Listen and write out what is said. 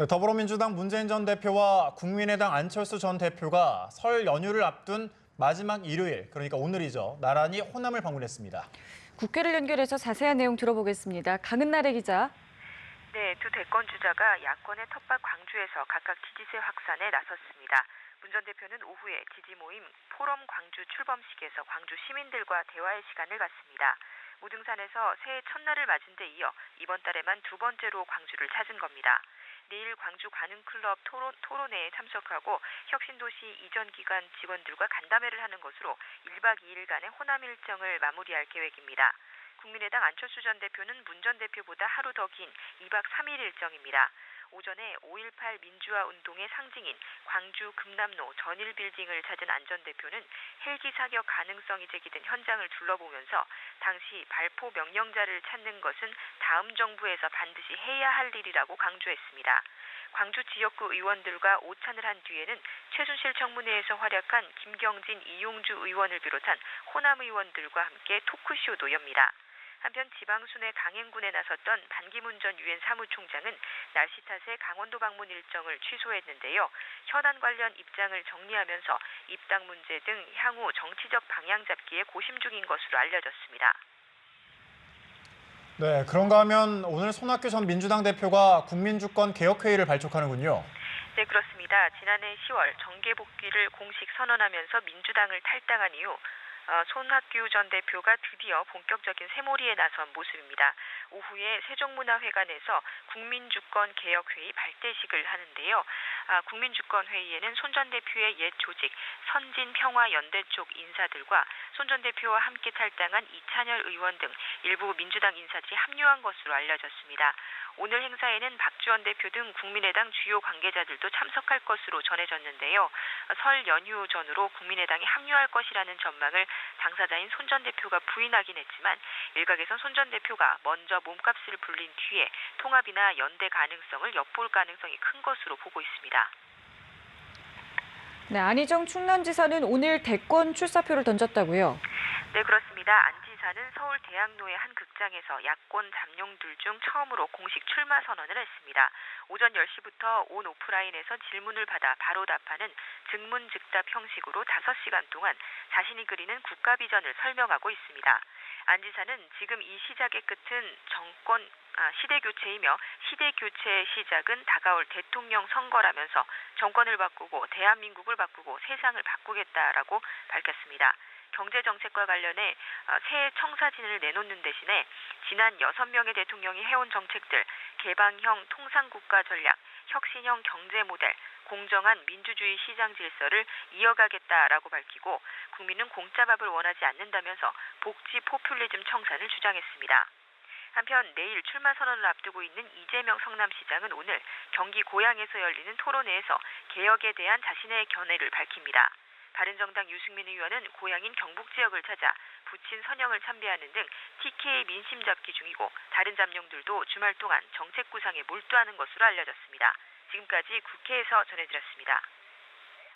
네, 더불어민주당 문재인 전 대표와 국민의당 안철수 전 대표가 설 연휴를 앞둔 마지막 일요일, 그러니까 오늘이죠. 나란히 호남을 방문했습니다. 국회를 연결해서 자세한 내용 들어보겠습니다. 강은나래 기자. 네, 두 대권 주자가 야권의 텃밭 광주에서 각각 지지세 확산에 나섰습니다. 문 전 대표는 오후에 지지 모임 포럼 광주 출범식에서 광주 시민들과 대화의 시간을 갖습니다. 무등산에서 새해 첫날을 맞은 데 이어 이번 달에만 두 번째로 광주를 찾은 겁니다. 내일 광주 관음클럽 토론회에 참석하고 혁신도시 이전 기관 직원들과 간담회를 하는 것으로 1박 2일간의 호남 일정을 마무리할 계획입니다. 국민의당 안철수 전 대표는 문 전 대표보다 하루 더 긴 2박 3일 일정입니다. 오전에 5.18 민주화 운동의 상징인 광주 금남로 전일 빌딩을 찾은 안 전 대표는 헬기 사격 가능성이 제기된 현장을 둘러보면서 당시 발포 명령자를 찾는 것은 다음 정부에서 반드시 해야 할 일이라고 강조했습니다. 광주 지역구 의원들과 오찬을 한 뒤에는 최순실 청문회에서 활약한 김경진, 이용주 의원을 비롯한 호남 의원들과 함께 토크쇼도 엽니다. 한편 지방순회 강행군에 나섰던 반기문 전 유엔 사무총장은 날씨 탓에 강원도 방문 일정을 취소했는데요. 현안 관련 입장을 정리하면서 입당 문제 등 향후 정치적 방향 잡기에 고심 중인 것으로 알려졌습니다. 네, 그런가 하면 오늘 손학규 전 민주당 대표가 국민주권 개혁회의를 발족하는군요. 네, 그렇습니다. 지난해 10월 정계 복귀를 공식 선언하면서 민주당을 탈당한 이후 손학규 전 대표가 드디어 본격적인 새몰이에 나선 모습입니다. 오후에 세종문화회관에서 국민주권개혁회의 발대식을 하는데요. 국민주권회의에는 손 전 대표의 옛 조직 선진평화연대 쪽 인사들과 손 전 대표와 함께 탈당한 이찬열 의원 등 일부 민주당 인사들이 합류한 것으로 알려졌습니다. 오늘 행사에는 박지원 대표 등 국민의당 주요 관계자들도 참석할 것으로 전해졌는데요. 설 연휴 전후로 국민의당이 합류할 것이라는 전망을 당사자인 손 전 대표가 부인하긴 했지만 일각에선 손 전 대표가 먼저 몸값을 불린 뒤에 통합이나 연대 가능성을 엿볼 가능성이 큰 것으로 보고 있습니다. 네, 안희정 충남지사는 오늘 대권 출사표를 던졌다고요? 네, 그렇습니다. 안 지사는 서울 대학로의 한 극장에서 야권 잠룡들 중 처음으로 공식 출마 선언을 했습니다. 오전 10시부터 온 오프라인에서 질문을 받아 바로 답하는 즉문즉답 형식으로 5시간 동안 자신이 그리는 국가 비전을 설명하고 있습니다. 안 지사는 지금 이 시작의 끝은 시대 교체이며 시대 교체의 시작은 다가올 대통령 선거라면서 정권을 바꾸고 대한민국을 바꾸고 세상을 바꾸겠다라고 밝혔습니다. 경제정책과 관련해 새 청사진을 내놓는 대신에 지난 6명의 대통령이 해온 정책들, 개방형 통상국가 전략, 혁신형 경제 모델, 공정한 민주주의 시장 질서를 이어가겠다라고 밝히고 국민은 공짜밥을 원하지 않는다면서 복지 포퓰리즘 청산을 주장했습니다. 한편 내일 출마 선언을 앞두고 있는 이재명 성남시장은 오늘 경기 고양에서 열리는 토론회에서 개혁에 대한 자신의 견해를 밝힙니다. 바른정당 유승민 의원은 고향인 경북 지역을 찾아 부친 선영을 참배하는 등 TK 민심 잡기 중이고 다른 잠룡들도 주말 동안 정책 구상에 몰두하는 것으로 알려졌습니다. 지금까지 국회에서 전해드렸습니다.